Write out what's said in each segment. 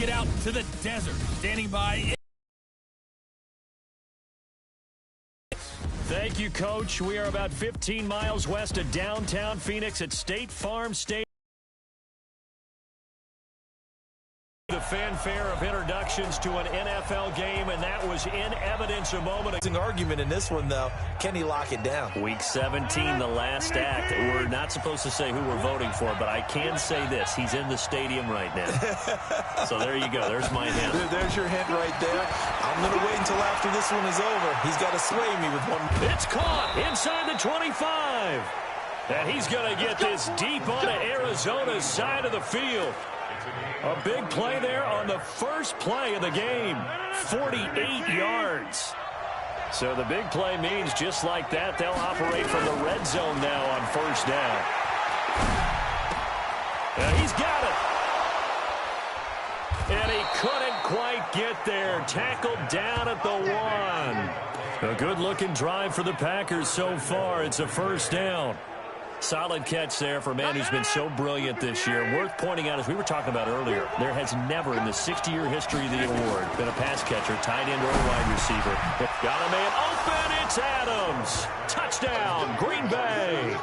get out to the desert. Standing by. Thank you, Coach. We are about 15 miles west of downtown Phoenix at State Farm Stadium. The fanfare of introductions to an NFL game, and that was in evidence a moment ago. Argument in this one, though. Can he lock it down? Week 17, the last act. We're not supposed to say who we're voting for, but I can say this. He's in the stadium right now. So there you go. There's my hint. There's your hint right there. I'm going to wait until after this one is over. He's got to sway me with one. It's caught inside the 25. And he's going to get this deep onto Arizona's side of the field. A big play there on the first play of the game. 48 yards. So the big play means just like that, they'll operate from the red zone now on first down. And he's got it. And he couldn't quite get there. Tackled down at the 1. A good-looking drive for the Packers so far. It's a first down. Solid catch there for a man who's been so brilliant this year. Worth pointing out, as we were talking about earlier, there has never in the 60-year history of the award been a pass catcher, tight end, or a wide receiver. Got a man open. It's Adams. Touchdown, Green Bay.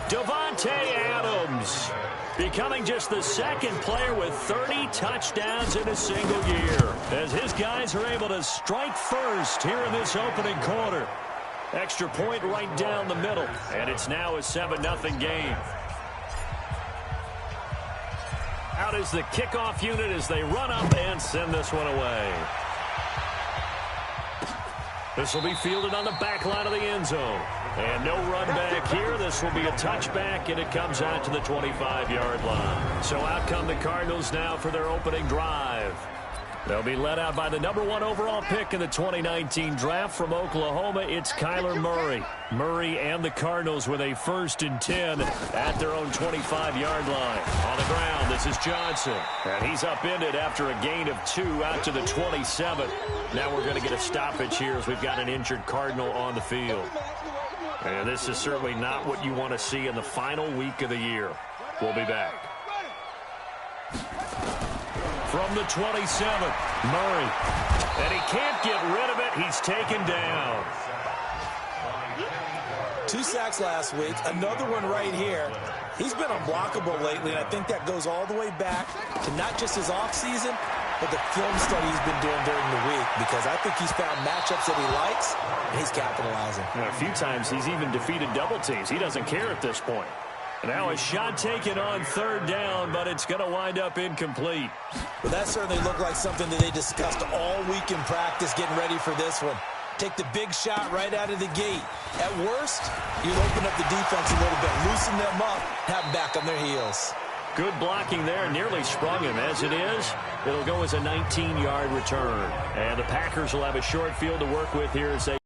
Davante Adams becoming just the second player with 30 touchdowns in a single year, as his guys are able to strike first here in this opening quarter. Extra point right down the middle, and it's now a 7-0 game. Out is the kickoff unit as they run up and send this one away. This will be fielded on the back line of the end zone. And no run back here. This will be a touchback, and it comes out to the 25-yard line. So out come the Cardinals now for their opening drive. They'll be led out by the #1 overall pick in the 2019 draft from Oklahoma. It's Kyler Murray. Murray and the Cardinals with a 1st and 10 at their own 25-yard line. On the ground, this is Johnson. And he's upended after a gain of 2 out to the 27. Now we're going to get a stoppage here as we've got an injured Cardinal on the field. And this is certainly not what you want to see in the final week of the year. We'll be back. From the 27, Murray. And he can't get rid of it. He's taken down. 2 sacks last week. Another one right here. He's been unblockable lately, and I think that goes all the way back to not just his offseason, but the film study he's been doing during the week, because I think he's found matchups that he likes, and he's capitalizing. A few times he's even defeated double teams. He doesn't care at this point. Now a shot taken on 3rd down, but it's going to wind up incomplete. Well, that certainly looked like something that they discussed all week in practice, getting ready for this one. Take the big shot right out of the gate. At worst, you'll open up the defense a little bit, loosen them up, have them back on their heels. Good blocking there, nearly sprung him. As it is, it'll go as a 19-yard return. And the Packers will have a short field to work with here as they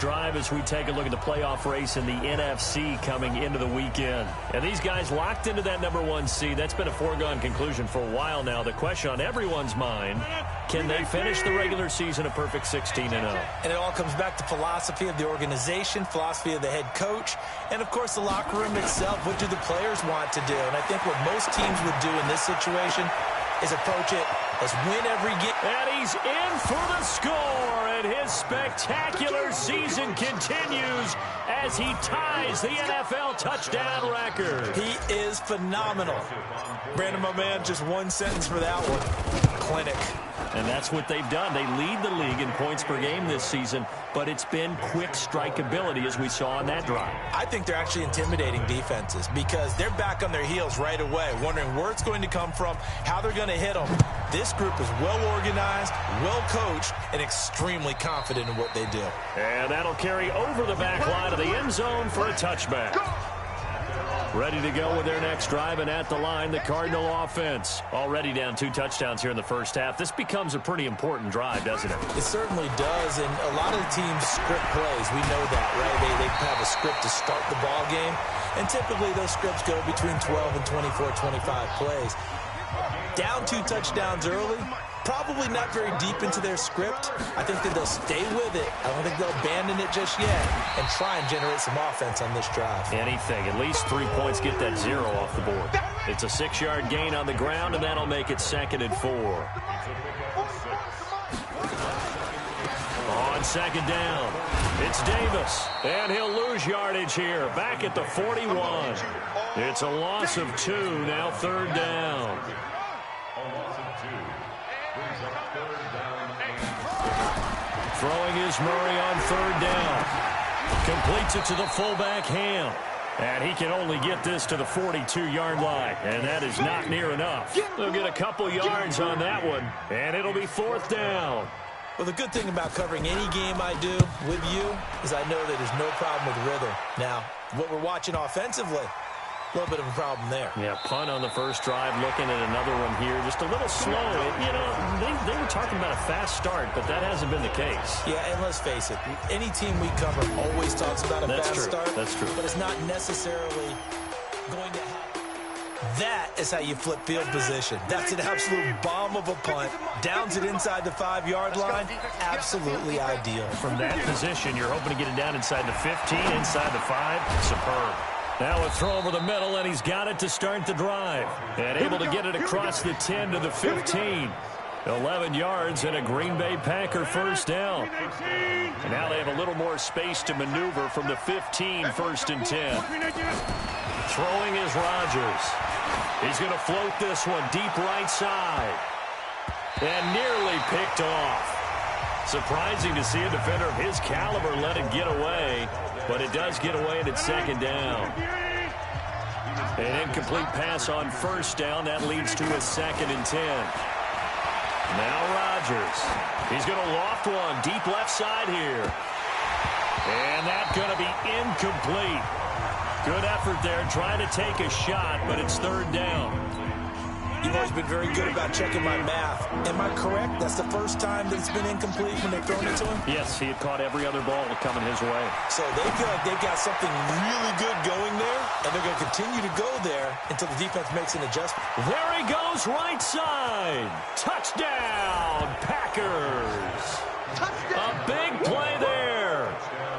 drive as we take a look at the playoff race in the NFC coming into the weekend. And these guys locked into that #1 seed. That's been a foregone conclusion for a while now. The question on everyone's mind, can they finish the regular season a perfect 16-0? And it all comes back to philosophy of the organization, philosophy of the head coach, and, of course, the locker room itself. What do the players want to do? And I think what most teams would do in this situation is approach it as win every game. And he's in for the score, and his spectacular season continues as he ties the NFL touchdown record. He is phenomenal. Brandon, my man, just one sentence for that one. Clinic. And that's what they've done. They lead the league in points per game this season, but it's been quick strikeability as we saw on that drive. I think they're actually intimidating defenses because they're back on their heels right away, wondering where it's going to come from, how they're going to hit them. This group is well organized, well coached, and extremely confident in what they do. And that'll carry over the back line of the end zone for a touchback. Ready to go with their next drive, and at the line, the Cardinal offense. Already down 2 touchdowns here in the first half. This becomes a pretty important drive, doesn't it? It certainly does, and a lot of the teams script plays. We know that, right? They have a script to start the ball game, and typically those scripts go between 12 and 24, 25 plays. Down 2 touchdowns early, probably not very deep into their script. I think that they'll stay with it. I don't think they'll abandon it just yet and try and generate some offense on this drive. Anything. At least 3 points, get that 0 off the board. It's a 6-yard gain on the ground, and that'll make it 2nd and 4. On 2nd down, it's Davis, and he'll lose yardage here, back at the 41. It's a loss of 2, now 3rd down. Throwing is Murray on 3rd down. Completes it to the fullback, Ham. And he can only get this to the 42-yard line, and that is not near enough. They'll get a couple yards on that one, and it'll be 4th down. Well, the good thing about covering any game I do with you is I know that there's no problem with rhythm. Now, what we're watching offensively, a little bit of a problem there. Yeah, punt on the first drive, looking at another one here. Just a little slow. You know, they were talking about a fast start, but that hasn't been the case. Yeah, and let's face it, any team we cover always talks about a fast start. That's true. But it's not necessarily going to happen. That is how you flip field position. That's an absolute bomb of a punt. Downs it inside the 5-yard line. Absolutely ideal. From that position, you're hoping to get it down inside the 15, inside the 5. Superb. Now a throw over the middle, and he's got it to start the drive. And able to get it across the 10 to the 15. 11 yards and a Green Bay Packer first down. And now they have a little more space to maneuver from the 15, 1st and 10. Throwing is Rodgers. He's going to float this one deep right side. And nearly picked off. Surprising to see a defender of his caliber let it get away. But it does get away, and it's 2nd down. An incomplete pass on 1st down. That leads to a 2nd and 10. Now Rodgers. He's going to loft one deep left side here. And that's going to be incomplete. Good effort there, trying to take a shot, but it's 3rd down. You've always been very good about checking my math. Am I correct? That's the first time that it's been incomplete when they've thrown it to him? Yes, he had caught every other ball coming his way. So they feel like they've got something really good going there, and they're going to continue to go there until the defense makes an adjustment. There he goes, right side. Touchdown, Packers. Touchdown. A big play there.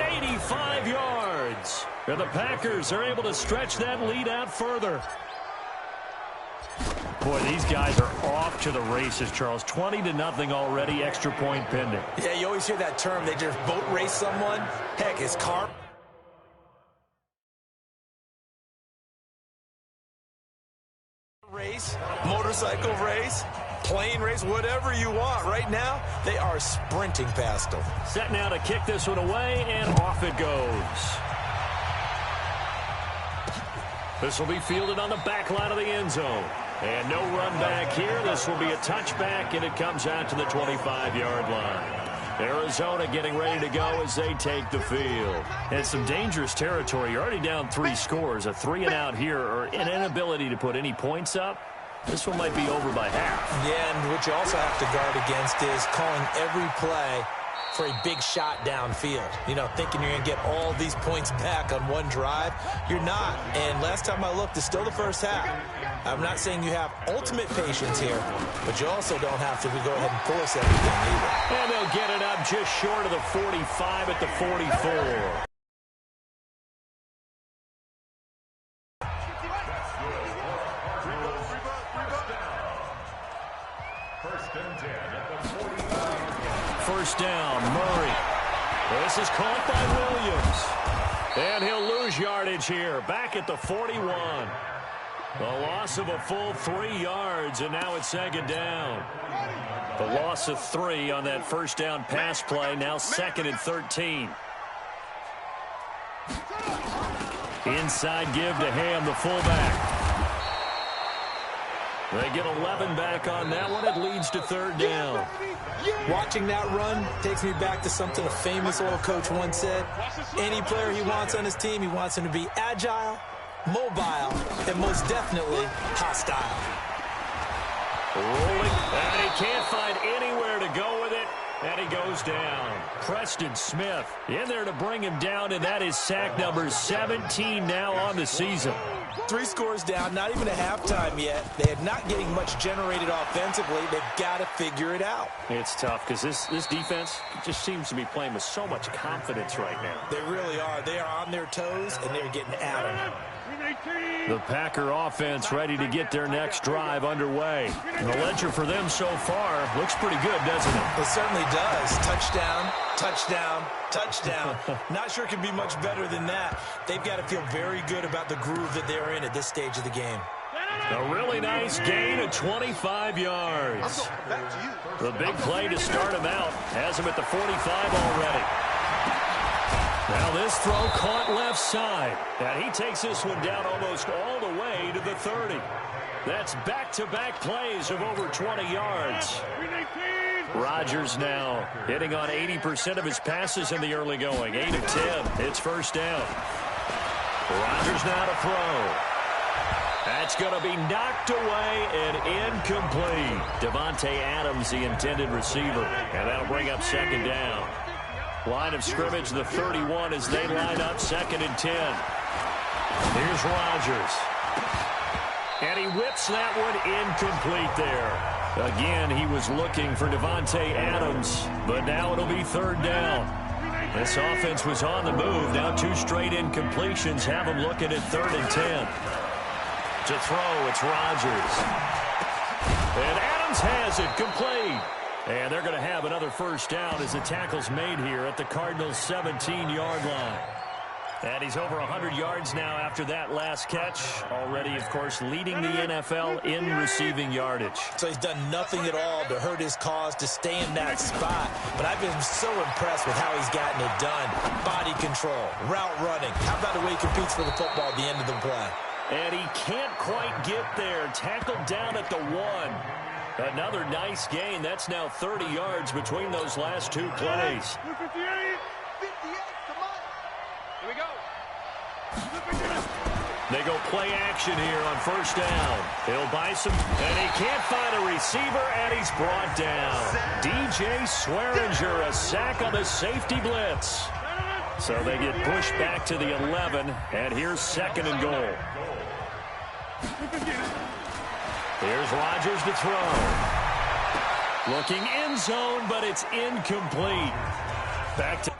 85 yards. And the Packers are able to stretch that lead out further. Boy, these guys are off to the races, Charles. 20-0 already, extra point pending. Yeah, you always hear that term. They just boat race someone. Heck, his car race, motorcycle race, plane race, whatever you want. Right now, they are sprinting past them. Set now to kick this one away, and off it goes. This will be fielded on the back line of the end zone. And no run back here. This will be a touchback, and it comes out to the 25-yard line. Arizona getting ready to go as they take the field. And it's some dangerous territory. You're already down 3 scores. A 3-and-out here, or an inability to put any points up. This one might be over by half. Yeah, and what you also have to guard against is calling every play for a big shot downfield. You know, thinking you're going to get all these points back on one drive. You're not. And last time I looked, it's still the first half. I'm not saying you have ultimate patience here, but you also don't have to go ahead and force everything either. And they'll get it up just short of the 45 at the 44. First down, Murray. This is caught by Williams. And he'll lose yardage here, back at the 41. A loss of a full 3 yards, and now it's 2nd down. The loss of 3 on that first down pass play, now 2nd and 13. Inside give to Ham, the fullback. They get 11 back on that one. It leads to 3rd down. Watching that run takes me back to something a famous old coach once said. Any player he wants on his team, he wants him to be agile, mobile, and most definitely hostile. Rolling, and he can't find anywhere to go with it. And he goes down. Preston Smith in there to bring him down, and that is sack number 17 now on the season. 3 scores down, not even a halftime yet. They are not getting much generated offensively. They've got to figure it out. It's tough because this defense just seems to be playing with so much confidence right now. They really are. They are on their toes, and they're getting at them. The Packer offense ready to get their next drive underway. The ledger for them so far looks pretty good, doesn't it? It certainly does. Touchdown, touchdown, touchdown. Not sure it can be much better than that. They've got to feel very good about the groove that they're in at this stage of the game. A really nice gain of 25 yards. The big play to start him out has him at the 45 already. Now this throw caught left side. And he takes this one down almost all the way to the 30. That's back-to-back plays of over 20 yards. Rodgers now hitting on 80% of his passes in the early going. 8 of 10. It's first down. Rodgers now to throw. That's going to be knocked away and incomplete. Davante Adams, the intended receiver. And that'll bring up second down. Line of scrimmage, the 31 as they line up 2nd and 10. Here's Rodgers. And he whips that one incomplete there. Again, he was looking for Davante Adams, but now it'll be 3rd down. This offense was on the move. Now 2 straight incompletions have him looking at 3rd and 10. To throw, it's Rodgers. And Adams has it complete. And they're going to have another first down as the tackle's made here at the Cardinals' 17-yard line. And he's over 100 yards now after that last catch. Already, of course, leading the NFL in receiving yardage. So he's done nothing at all to hurt his cause to stay in that spot. But I've been so impressed with how he's gotten it done. Body control, route running. How about the way he competes for the football at the end of the play? And he can't quite get there. Tackled down at the 1. Another nice gain. That's now 30 yards between those last 2 plays. 58, come on. Here we go. They go play action here on first down. He'll buy some, and he can't find a receiver, and he's brought down. DJ Swearinger, a sack on the safety blitz. So they get pushed back to the 11, and here's 2nd and goal. Here's Rodgers to throw. Looking end zone, but it's incomplete. Back to...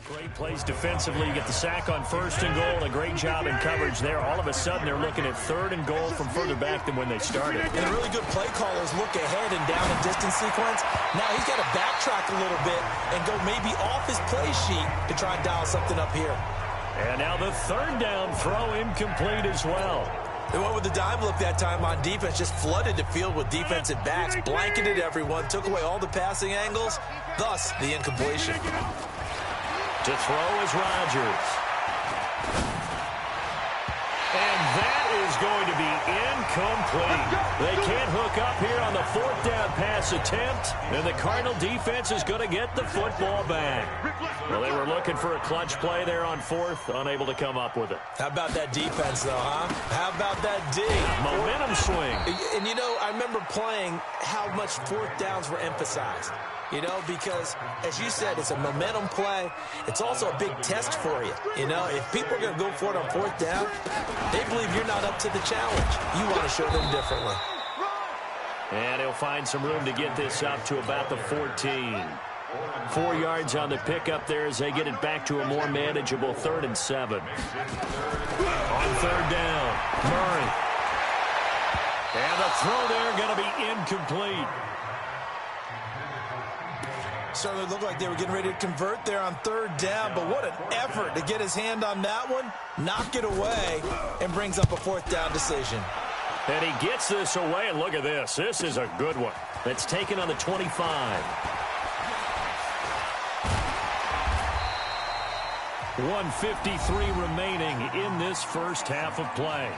Great plays defensively. You get the sack on 1st and goal. A great job in coverage there. All of a sudden, they're looking at 3rd and goal from further back than when they started. And really good play callers look ahead and down and distance sequence. Now he's got to backtrack a little bit and go maybe off his play sheet to try and dial something up here. And now the 3rd down throw incomplete as well. They went with the dime look that time on defense, just flooded the field with defensive backs, blanketed everyone, took away all the passing angles, thus the incompletion. To throw is Rodgers. And that is going to be incomplete. They can't hook up here on the 4th down pass attempt, and the Cardinal defense is going to get the football back. Well, they were looking for a clutch play there on 4th, unable to come up with it. How about that defense, though, huh? How about that D? Momentum swing. And, you know, I remember playing how much 4th downs were emphasized. You know, because, as you said, it's a momentum play. It's also a big test for you. You know, if people are going to go for it on 4th down, they believe you're not up to the challenge. You want to show them differently. And he'll find some room to get this up to about the 14. 4 yards on the pickup there as they get it back to a more manageable 3rd and 7. On 3rd down, Murray. And the throw there going to be incomplete. Certainly looked like they were getting ready to convert there on 3rd down, but what an effort to get his hand on that one, knock it away, and brings up a 4th down decision. And he gets this away, and look at this. This is a good one. That's taken on the 25. 1:53 remaining in this first half of play.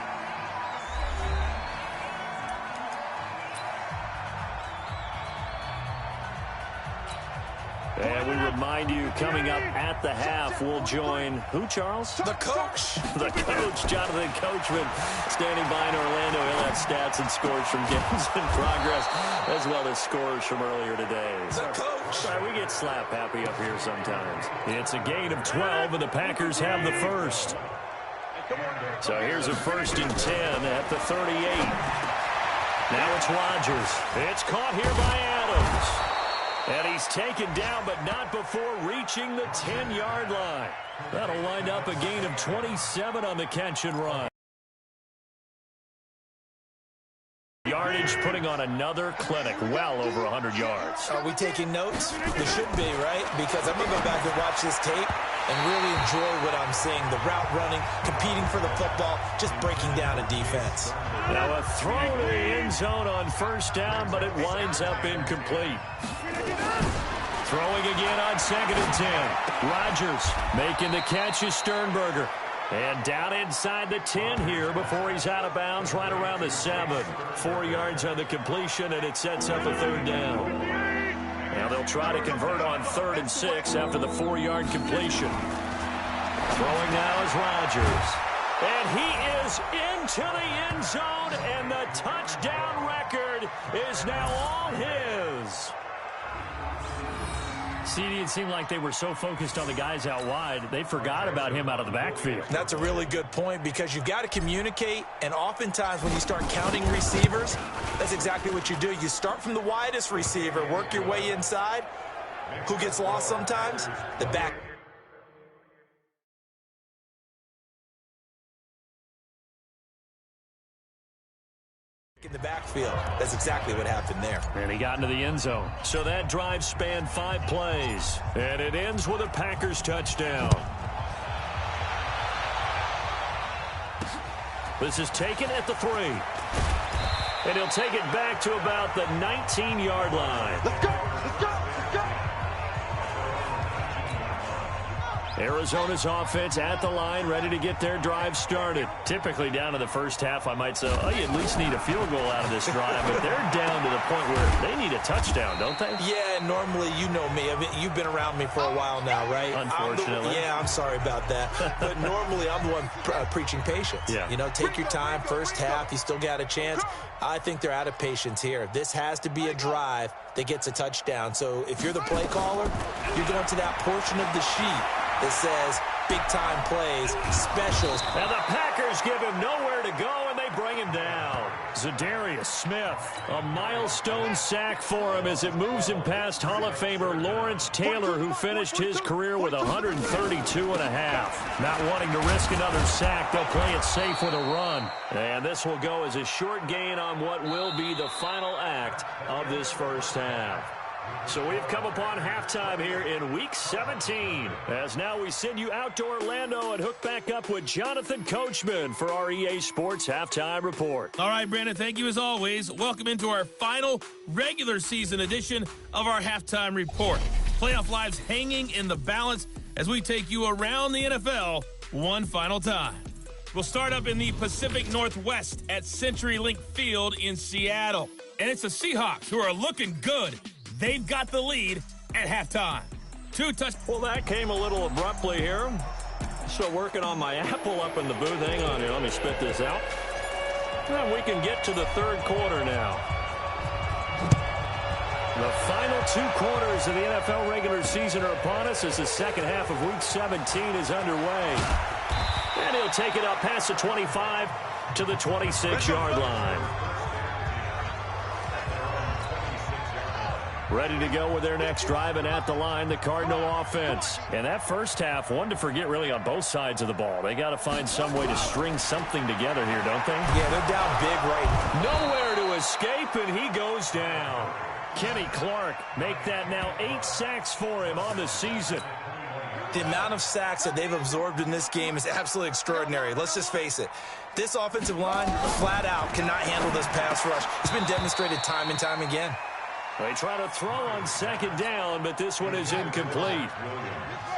And we remind you, coming up at the half, we'll join who, Charles? The coach. The coach, Jonathan Coachman, standing by in Orlando. He'll have stats and scores from games in progress, as well as scores from earlier today. The coach. Sorry, we get slap happy up here sometimes. It's a gain of 12, and the Packers have the first. So here's a 1st and 10 at the 38. Now it's Rodgers. It's caught here by Adams. And he's taken down, but not before reaching the 10-yard line. That'll wind up a gain of 27 on the catch and run. Yardage putting on another clinic, well over 100 yards. Are we taking notes? We should be, right? Because I'm going to go back and watch this tape and really enjoy what I'm seeing. The route running, competing for the football, just breaking down a defense. Now a throw to the end zone on 1st down, but it winds up incomplete. Throwing again on 2nd and 10. Rodgers making the catch is Sternberger. And down inside the 10 here before he's out of bounds right around the 7. 4 yards on the completion, and it sets up a 3rd down. Now they'll try to convert on 3rd and 6 after the 4-yard completion. Throwing now is Rodgers. And he is into the end zone, and the touchdown record is now all his. CD, it seemed like they were so focused on the guys out wide, they forgot about him out of the backfield. That's a really good point because you've got to communicate, and oftentimes when you start counting receivers, that's exactly what you do. You start from the widest receiver, work your way inside. Who gets lost sometimes? The back. In the backfield. That's exactly what happened there. And he got into the end zone. So that drive spanned 5 plays. And it ends with a Packers touchdown. This is taken at the 3. And he'll take it back to about the 19-yard line. Let's go! Let's go! Let's go! Arizona's offense at the line, ready to get their drive started. Typically down to the first half, I might say, oh, you at least need a field goal out of this drive. But they're down to the point where they need a touchdown, don't they? Yeah, normally, you know me. I mean, you've been around me for a while now, right? Unfortunately. I'm sorry about that. But normally, I'm the one preaching patience. Yeah. You know, take your time, first half, you still got a chance. I think they're out of patience here. This has to be a drive that gets a touchdown. So if you're the play caller, you're going to that portion of the sheet that says big-time plays, specials. And the Packers give him nowhere to go, and they bring him down. Zadarius Smith, a milestone sack for him as it moves him past Hall of Famer Lawrence Taylor, who finished his career with 132 and a half. Not wanting to risk another sack, they'll play it safe with a run. And this will go as a short gain on what will be the final act of this first half. So we've come upon halftime here in Week 17. As now we send you out to Orlando and hook back up with Jonathan Coachman for our EA Sports Halftime Report. All right, Brandon, thank you as always. Welcome into our final regular season edition of our Halftime Report. Playoff lives hanging in the balance as we take you around the NFL one final time. We'll start up in the Pacific Northwest at CenturyLink Field in Seattle. And it's the Seahawks who are looking good. They've got the lead at halftime. 2 touchdowns. Well, that came a little abruptly here. So working on my apple up in the booth. Hang on here. Let me spit this out. And we can get to the 3rd quarter now. The final 2 quarters of the NFL regular season are upon us as the second half of Week 17 is underway. And he'll take it up past the 25 to the 26-yard line. Ready to go with their next drive, and at the line, the Cardinal offense. And that first half, one to forget really on both sides of the ball. They got to find some way to string something together here, don't they? Yeah, they're down big right now. Nowhere to escape, and he goes down. Kenny Clark make that now 8 sacks for him on the season. The amount of sacks that they've absorbed in this game is absolutely extraordinary. Let's just face it. This offensive line, flat out, cannot handle this pass rush. It's been demonstrated time and time again. They try to throw on second down, but this one is incomplete.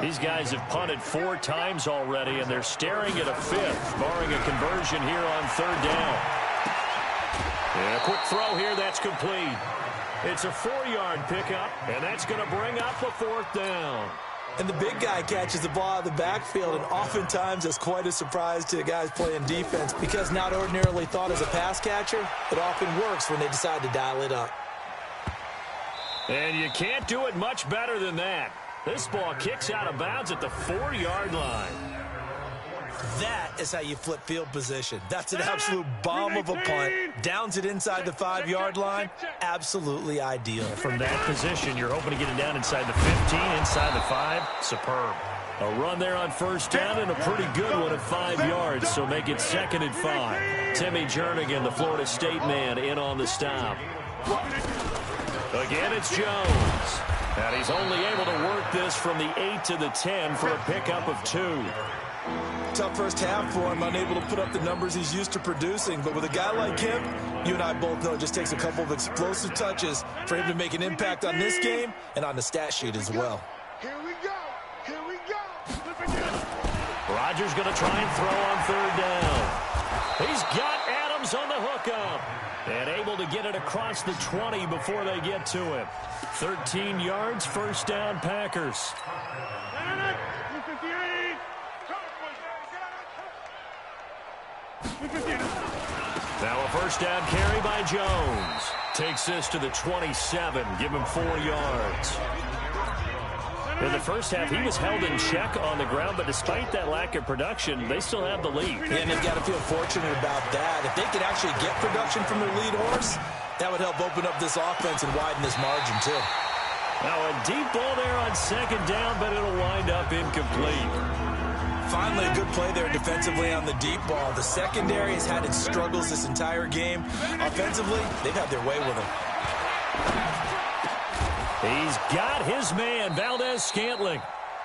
These guys have punted 4 times already, and they're staring at a 5th, barring a conversion here on third down. And a quick throw here, that's complete. It's a 4-yard pickup, and that's going to bring up a 4th down. And the big guy catches the ball out of the backfield, and oftentimes it's quite a surprise to the guys playing defense because not ordinarily thought as a pass catcher, it often works when they decide to dial it up. And you can't do it much better than that. This ball kicks out of bounds at the 4-yard line. That is how you flip field position. That's an absolute bomb of a punt. Downs it inside the 5-yard line. Absolutely ideal. From that position, you're hoping to get it down inside the 15, inside the 5. Superb. A run there on first down and a pretty good one at 5 yards, so make it 2nd and 5. Timmy Jernigan, the Florida State man, in on the stop. Again, it's Jones. And he's only able to work this from the 8 to the 10 for a pickup of 2. Tough first half for him, unable to put up the numbers he's used to producing. But with a guy like him, you and I both know it just takes a couple of explosive touches for him to make an impact on this game and on the stat sheet as well. Here we go. Here we go. Rodgers going to try and throw on third down. He's got Adams on the hookup. And able to get it across the 20 before they get to him. 13 yards, first down, Packers. Now a first down carry by Jones. Takes this to the 27. Give him 4 yards. In the first half, he was held in check on the ground, but despite that lack of production, they still have the lead. Yeah, and they've got to feel fortunate about that. If they could actually get production from their lead horse, that would help open up this offense and widen this margin, too. Now a deep ball there on second down, but it'll wind up incomplete. Finally, a good play there defensively on the deep ball. The secondary has had its struggles this entire game. Offensively, they've had their way with him. He's got his man, Valdez-Scantling.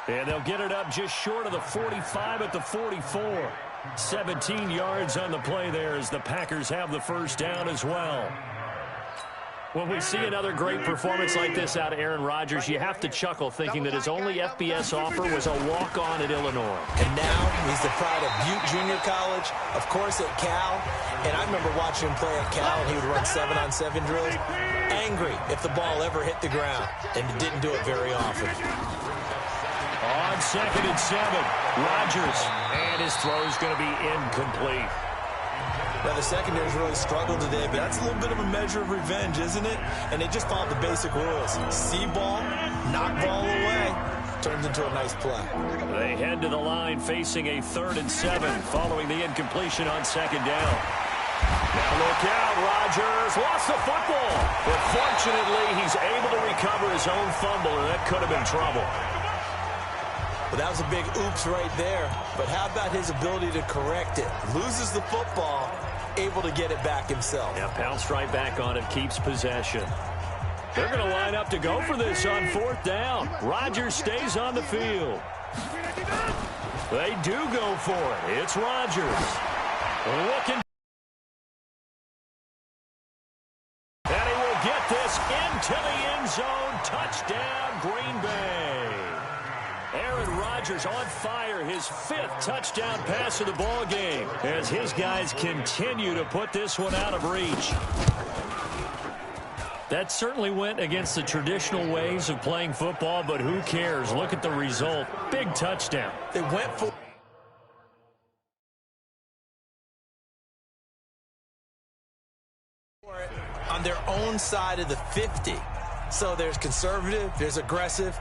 And they'll get it up just short of the 45 at the 44. 17 yards on the play there as the Packers have the first down as well. When we see another great performance like this out of Aaron Rodgers, you have to chuckle thinking that his only FBS offer was a walk-on at Illinois. And now he's the pride of Butte Junior College, of course at Cal. And I remember watching him play at Cal, and he would run 7-on-7 drills. Angry if the ball ever hit the ground, and he didn't do it very often. On 2nd and 7, Rodgers, and his throw is going to be incomplete. Now, the secondary's really struggled today, but that's a little bit of a measure of revenge, isn't it? And they just followed the basic rules. See ball, knock ball away, turns into a nice play. They head to the line facing a 3rd and 7 following the incompletion on second down. Now look out, Rodgers lost the football. But fortunately, he's able to recover his own fumble, and that could have been trouble. Well, that was a big oops right there. But how about his ability to correct it? Loses the football, able to get it back himself. Yeah, pounced right back on it, keeps possession. They're going to line up to go for this on 4th down. Rodgers stays on the field. They do go for it. It's Rodgers. Looking. And he will get this into the end zone. Touchdown, Green Bay. Aaron Rodgers on fire, his 5th touchdown pass of the ball game as his guys continue to put this one out of reach. That certainly went against the traditional ways of playing football, but who cares? Look at the result. Big touchdown. They went for it on their own side of the 50. So there's conservative, there's aggressive,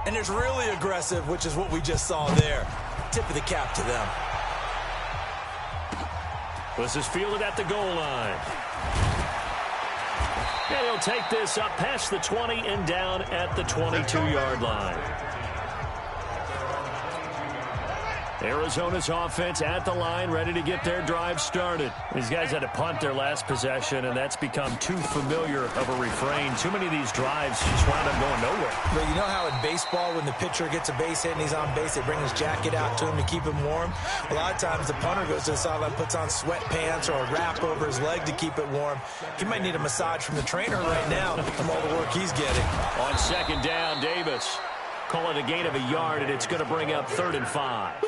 and there's really aggressive, which is what we just saw there. Tip of the cap to them. This is fielded at the goal line. And he'll take this up past the 20 and down at the 22-yard line. Arizona's offense at the line, ready to get their drive started. These guys had to punt their last possession, and that's become too familiar of a refrain. Too many of these drives just wound up going nowhere. But you know how in baseball, when the pitcher gets a base hit and he's on base, they bring his jacket out to him to keep him warm? A lot of times the punter goes to the sideline, puts on sweatpants or a wrap over his leg to keep it warm. He might need a massage from the trainer right now from all the work he's getting. On second down, Davis. Call it a gain of a yard, and it's going to bring up 3rd and 5.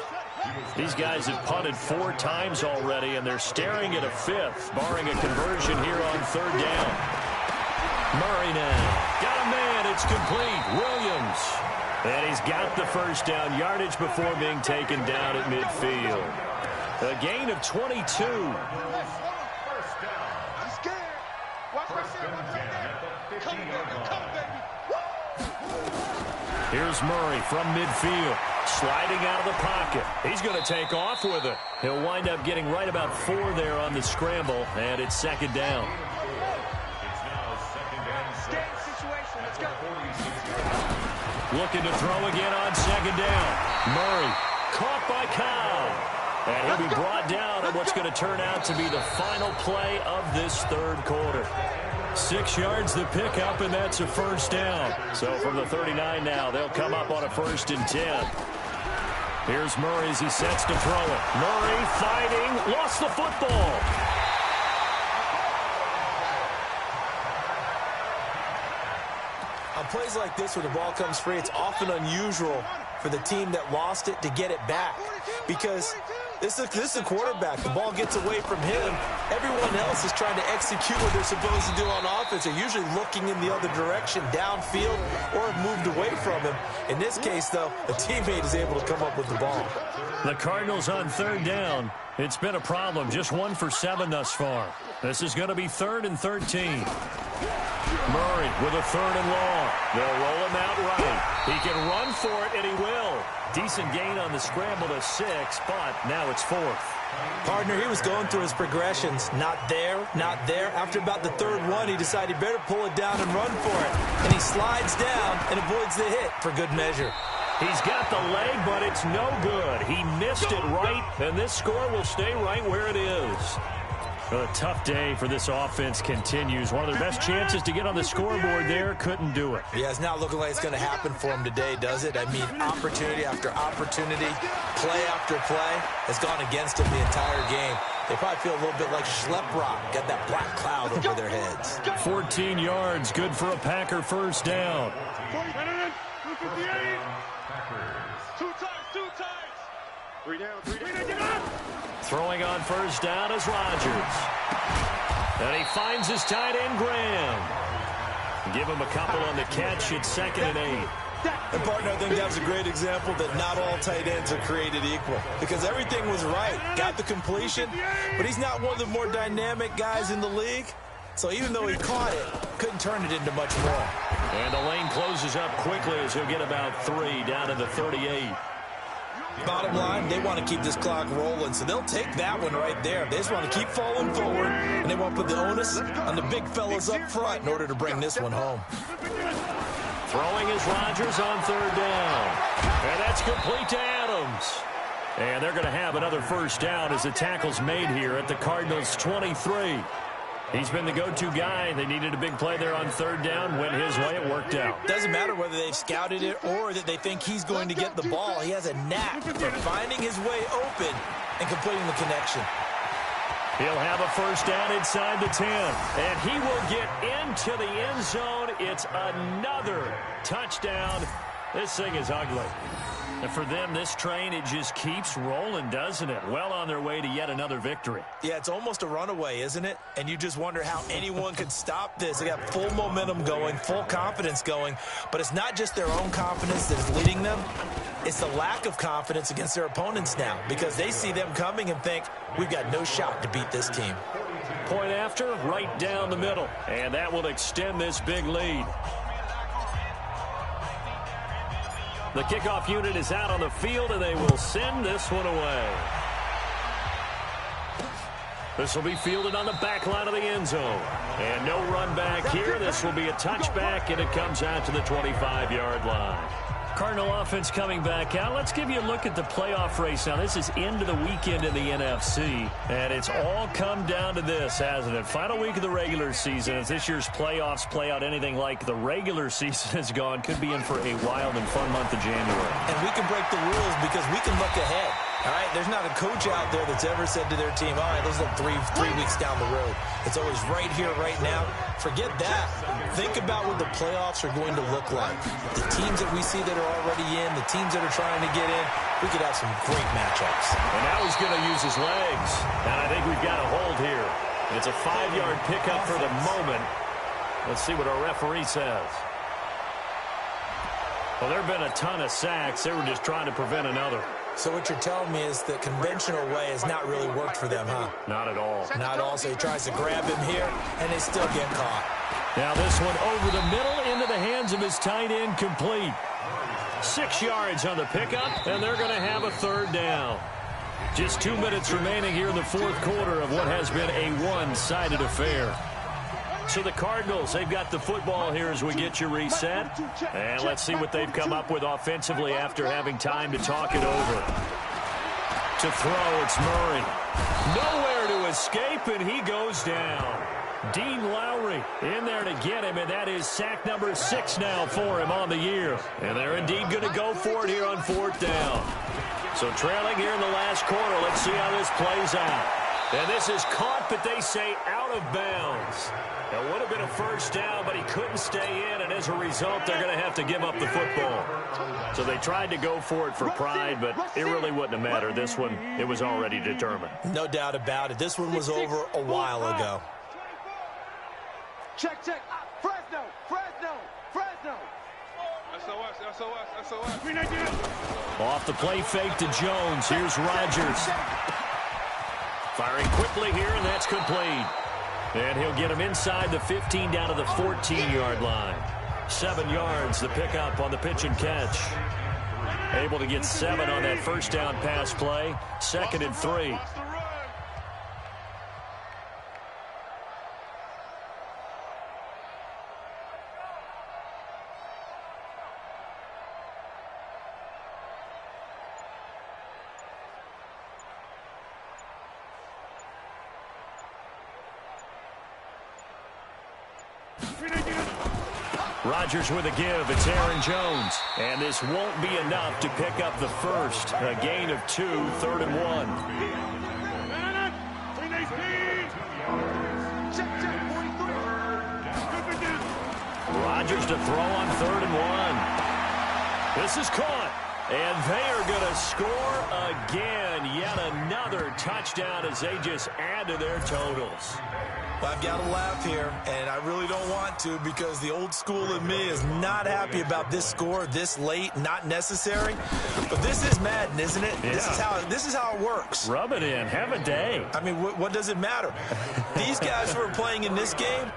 These guys have punted 4 times already, and they're staring at a 5th, barring a conversion here on 3rd down. Murray now. Got a man. It's complete. Williams. And he's got the first down yardage before being taken down at midfield. A gain of 22. Here's Murray from midfield, sliding out of the pocket. He's going to take off with it. He'll wind up getting right about 4 there on the scramble, and it's 2nd down. Looking to throw again on 2nd down. Murray caught by Cobb. And he'll be brought down on what's going to turn out to be the final play of this 3rd quarter. 6 yards the pickup, and that's a 1st down. So from the 39 now, they'll come up on a 1st and 10. Here's Murray as he sets to throw it. Murray fighting, lost the football. On plays like this where the ball comes free, it's often unusual for the team that lost it to get it back, because this is a quarterback. The ball gets away from him. Everyone else is trying to execute what they're supposed to do on offense. They're usually looking in the other direction, downfield, or have moved away from him. In this case, though, a teammate is able to come up with the ball. The Cardinals on 3rd down. It's been a problem. Just 1 for 7 thus far. This is going to be 3rd and 13. Murray with a 3rd and long. They'll roll him out right. He can run for it, and he will. Decent gain on the scramble to 6, but now it's 4th. Partner, he was going through his progressions. Not there, not there. After about the 3rd one, he decided he better pull it down and run for it. And he slides down and avoids the hit for good measure. He's got the leg, but it's no good. He missed it right, and this score will stay right where it is. Well, a tough day for this offense continues. One of their best chances to get on the scoreboard there, couldn't do it. Yeah, it's not looking like it's going to happen for him today, does it? I mean, opportunity after opportunity, play after play has gone against him the entire game. They probably feel a little bit like Schlepp got that black cloud over their heads. 14 yards, good for a Packer 1st down. 3 down. Throwing on 1st down is Rodgers. And he finds his tight end, Graham. Give him a couple on the catch. It's 2nd and 8. And, partner, I think that was a great example that not all tight ends are created equal, because everything was right. Got the completion, but he's not one of the more dynamic guys in the league. So even though he caught it, couldn't turn it into much more. And the lane closes up quickly as he'll get about 3 down to the 38. Bottom line, they want to keep this clock rolling, so they'll take that one right there. They just want to keep falling forward, and they want to put the onus on the big fellas up front in order to bring this one home. Throwing is Rodgers on 3rd down. And that's complete to Adams. And they're going to have another 1st down as the tackle's made here at the Cardinals' 23. He's been the go-to guy. They needed a big play there on 3rd down. Went his way. It worked out. Doesn't matter whether they've scouted it or that they think he's going to get the ball. He has a knack for finding his way open and completing the connection. He'll have a 1st down inside the 10. And he will get into the end zone. It's another touchdown. This thing is ugly. And for them, this train, it just keeps rolling, doesn't it? Well on their way to yet another victory. Yeah, it's almost a runaway, isn't it? And you just wonder how anyone could stop this. They got full momentum going, full confidence going. But it's not just their own confidence that is leading them. It's the lack of confidence against their opponents now, because they see them coming and think, we've got no shot to beat this team. Point after, right down the middle. And that will extend this big lead. The kickoff unit is out on the field, and they will send this one away. This will be fielded on the back line of the end zone. And no run back here. This will be a touchback, and it comes out to the 25-yard line. Cardinal offense coming back out. Let's give you a look at the playoff race now. This is into the weekend in the NFC, and it's all come down to this, hasn't it? Final week of the regular season. As this year's playoffs play out anything like the regular season has gone, could be in for a wild and fun month of January. And we can break the rules because we can look ahead. All right, there's not a coach out there that's ever said to their team, all right, let's look three weeks down the road. It's always right here, right now. Forget that. Think about what the playoffs are going to look like. The teams that we see that are already in, the teams that are trying to get in, we could have some great matchups. And now he's going to use his legs. And I think we've got a hold here. It's a 5-yard pickup for the moment. Let's see what our referee says. Well, there have been a ton of sacks. They were just trying to prevent another. So what you're telling me is the conventional way has not really worked for them, huh? Not at all. Not at all. So he tries to grab him here, and they still get caught. Now this one over the middle into the hands of his tight end, complete. 6 yards on the pickup, and they're going to have a third down. Just 2 minutes remaining here in the fourth quarter of what has been a one-sided affair. So the Cardinals, they've got the football here as we get you reset. And let's see what they've come up with offensively after having time to talk it over. To throw, it's Murray. Nowhere to escape, and he goes down. Dean Lowry in there to get him, and that is sack number 6 now for him on the year. And they're indeed going to go for it here on fourth down. So trailing here in the last quarter, let's see how this plays out. And this is caught, but they say out of bounds. It would have been a first down, but he couldn't stay in, and as a result, they're going to have to give up the football. So they tried to go for it for pride, but it really wouldn't have mattered. This one, it was already determined. No doubt about it. This one was over a while ago. Check. Fresno. SOS. Off the play fake to Jones. Here's Rodgers. Firing quickly here, and that's complete. And he'll get him inside the 15 down to the 14-yard line. 7 yards, the pickup on the pitch and catch. Able to get 7 on that first down pass play. 2nd and 3. Rodgers with a give. It's Aaron Jones. And this won't be enough to pick up the first. A gain of 2, 3rd and 1. Rodgers to throw on 3rd and 1. This is caught. And they are going to score again. Yet another touchdown as they just add to their totals. Well, I've got to laugh here, and I really don't want to because the old school in me is not happy about this score this late, not necessary. But this is Madden, isn't it? Yeah. This is how it works. Rub it in. Have a day. I mean, what does it matter? These guys who are playing in this game,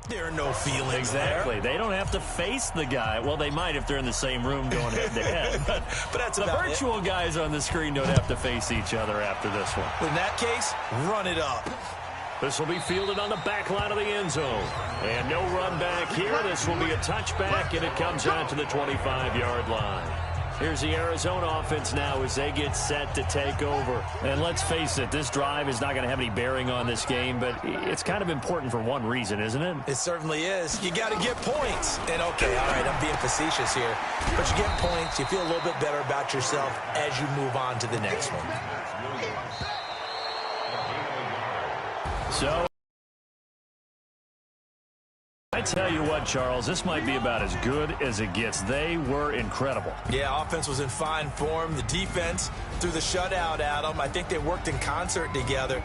there are no feelings Exactly. there. They don't have to face the guy. Well, they might if they're in the same room going head-to-head. But that's the about virtual guys on the screen don't have to face each other after this one. In that case, run it up. This will be fielded on the back line of the end zone. And no run back here. This will be a touchback, and it comes out to the 25-yard line. Here's the Arizona offense now as they get set to take over. And let's face it, this drive is not going to have any bearing on this game, but it's kind of important for one reason, isn't it? It certainly is. You got to get points. And, okay, all right, I'm being facetious here. But you get points, you feel a little bit better about yourself as you move on to the next one. So, I tell you what, Charles, this might be about as good as it gets. They were incredible. Yeah, offense was in fine form. The defense threw the shutout at them. I think they worked in concert together.